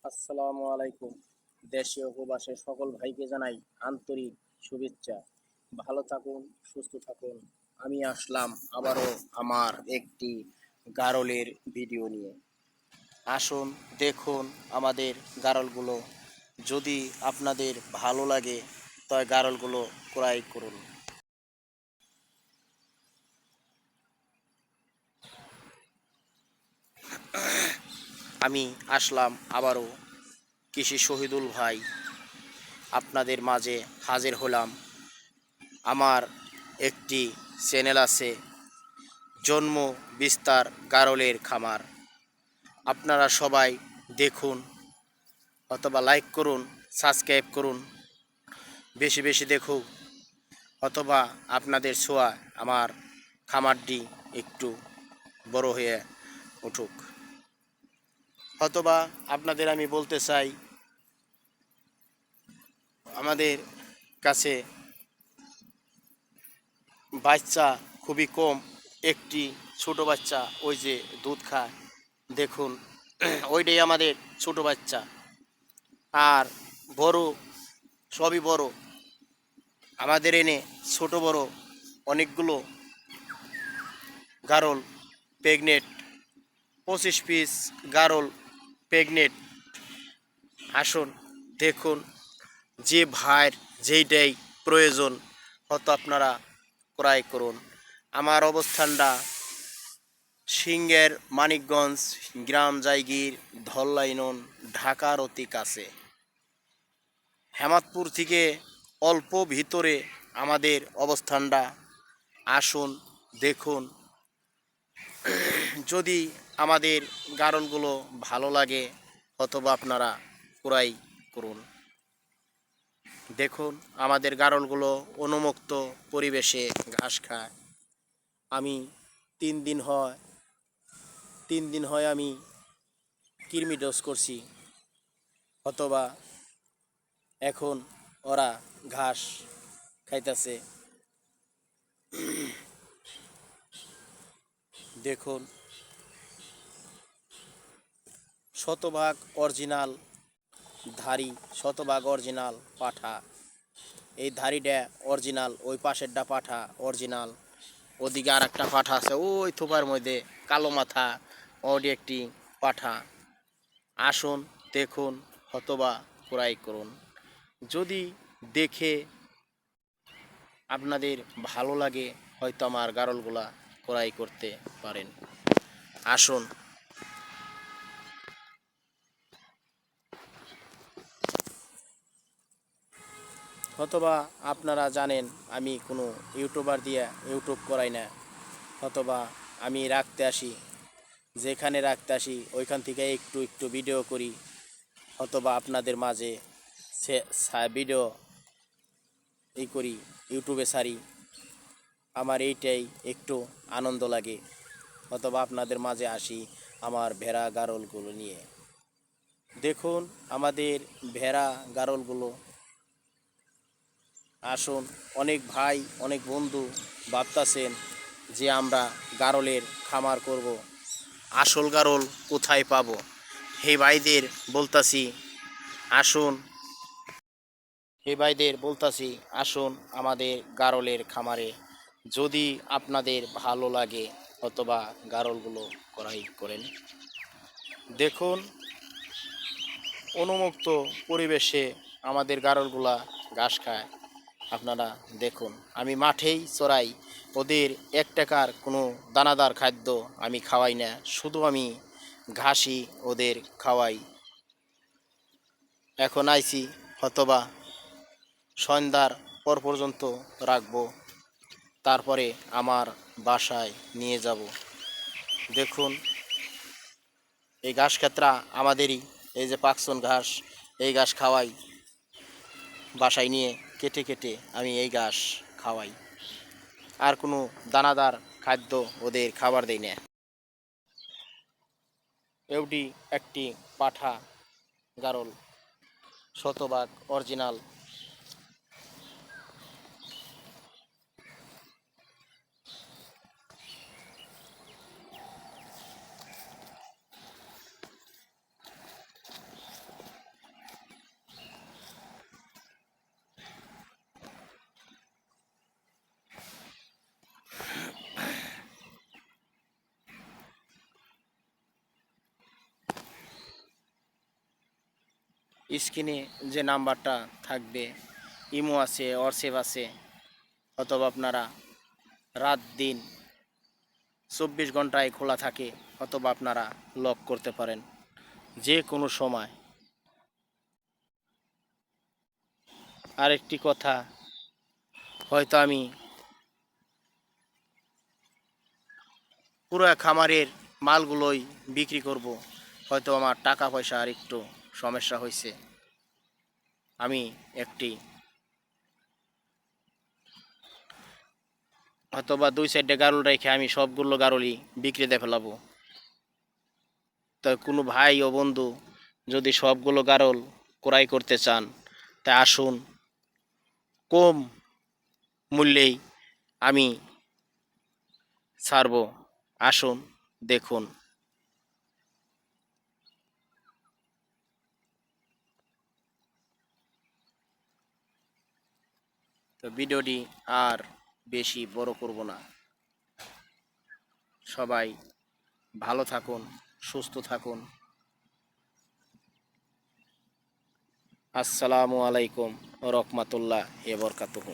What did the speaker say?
আসসালামু আলাইকুম। দেশে ও প্রবাসে সকল ভাইকে জানাই আন্তরিক শুভেচ্ছা। ভালো থাকুন, সুস্থ থাকুন। আমি আসলাম আবারও আমার একটি গারলের ভিডিও নিয়ে। আসুন দেখুন আমাদের গারলগুলো। যদি আপনাদের ভালো লাগে তবে গারলগুলো ক্রয় করুন। আমি আসলাম আবারও কৃষি শহীদুল ভাই আপনাদের মাঝে হাজির হলাম। আমার একটি চ্যানেল আছে, জন্ম বিস্তার গারলের খামার। আপনারা সবাই দেখুন অথবা লাইক করুন, সাবস্ক্রাইব করুন, বেশি বেশি দেখুক, অথবা আপনাদের ছোঁয়া আমার খামারটি একটু বড় হয়ে উঠুক। অথবা আপনাদের আমি বলতে চাই, আমাদের কাছে বাচ্চা খুবই কম। একটি ছোট বাচ্চা ওই যে দুধ খায়, দেখুন ওইটাই আমাদের ছোট বাচ্চা। আর বড় সবই বড়। আমাদের এনে ছোট বড় অনেকগুলো গারল প্রেগনেট, 25 পিস গারল প্রেগনেট। আসুন দেখুন, যে ভাইয়ের যেইটাই প্রয়োজন হয়তো আপনারা ক্রয় করুন। আমার অবস্থানটা সিংহের মানিকগঞ্জ, গ্রাম জায়গির ধল্লাইনন, ঢাকার অতি কাছে। হেমাদপুর থেকে অল্প ভিতরে আমাদের অবস্থানটা। আসুন দেখুন, যদি আমাদের গারলগুলো ভালো লাগে অথবা আপনারা ক্রয় করুন। দেখুন আমাদের গারলগুলো উন্মুক্ত পরিবেশে ঘাস খায়। আমি 3 দিন হয় আমি কৃমি ডোজ করছি, অথবা এখন ওরা ঘাস খাইতেছে। দেখুন শতভাগ অরিজিনাল ধাড়ি, শতভাগ অরিজিনাল পাঠা। এই ধাড়িটা অরিজিনাল, ওই পাশেরটা পাঠা অরিজিনাল। ওদিকে আর একটা পাঠা আছে ওই থোপার মধ্যে, কালো মাথা, ওটি একটি পাঠা। আসুন দেখুন অথবা ক্রয় করুন। যদি দেখে আপনাদের ভালো লাগে হয়তো আমার গারলগুলা ক্রয় করতে পারেন। আসুন। অথবা আপনারা জানেন আমি কোনো ইউটিউবার দিয়ে ইউটিউব করাই না, অথবা আমি রাখতে আসি, যেখানে রাখতে আসি ওইখান থেকে একটু একটু ভিডিও করি, অথবা আপনাদের মাঝে ভিডিও করি, ইউটিউবে ছাড়ি। আমার এইটাই একটু আনন্দ লাগে। অথবা আপনাদের মাঝে আসি আমার ভেড়া গারলগুলো নিয়ে। দেখুন আমাদের ভেড়া গারলগুলো। আসুন, অনেক ভাই অনেক বন্ধু ভাবতাছেন যে আমরা গারলের খামার করব, আসল গারল কোথায় পাবো। হে ভাইদের বলতাছি আসুন, আসুন আমাদের গারলের খামারে। যদি আপনাদের ভালো লাগে অথবা গারলগুলো ক্রয় করেন। দেখুন উন্মুক্ত পরিবেশে আমাদের গারলগুলা ঘাস খায়। আপনারা দেখুন, আমি মাঠেই চড়াই। ওদের 1 টাকার কোনো দানাদার খাদ্য আমি খাওয়াই না, শুধু আমি ঘাসই ওদের খাওয়াই। এখন আইছি অথবা সন্ধ্যার পর পর্যন্ত রাখবো, তারপরে আমার বাসায় নিয়ে যাব। দেখুন এই ঘাস ক্ষেত্রা আমাদেরই, এই যে পাকসন ঘাস, এই ঘাস খাওয়াই। বাসায় নিয়ে কেটে কেটে আমি এই ঘাস খাওয়াই, আর কোনো দানাদার খাদ্য ওদের খাবার দেই না। এটি একটি পাঠা গারল, শতভাগ অরিজিনাল। স্ক্রিনে যে নাম্বারটা থাকবে, ইমো আছে, হোয়াটসঅ্যাপ আছে, অথবা আপনারা রাত দিন 24 ঘন্টায় খোলা থাকে, অথবা আপনারা লক করতে পারেন যে কোনো সময়। আরেকটি কথা, হয়তো আমি পুরো খামারের মালগুলোই বিক্রি করব, হয়তো আমার টাকা পয়সা আর একটু সমস্যা হয়েছে, আমি একটি অথবা 2 সাইডে গারল রেখে আমি সবগুলো গারলই বিক্রিতে ফেলাবো। তো কোনো ভাই ও বন্ধু যদি সবগুলো গারল ক্রয় করতে চান, তা আসুন, কম মূল্যেই আমি ছাড়বো, আসুন দেখুন। তো ভিডিওটি আর বেশি বড় করব না, সবাই ভালো থাকুন, সুস্থ থাকুন। আসসালামু আলাইকুম রহমাতুল্লাহ এ বরকাতুহু।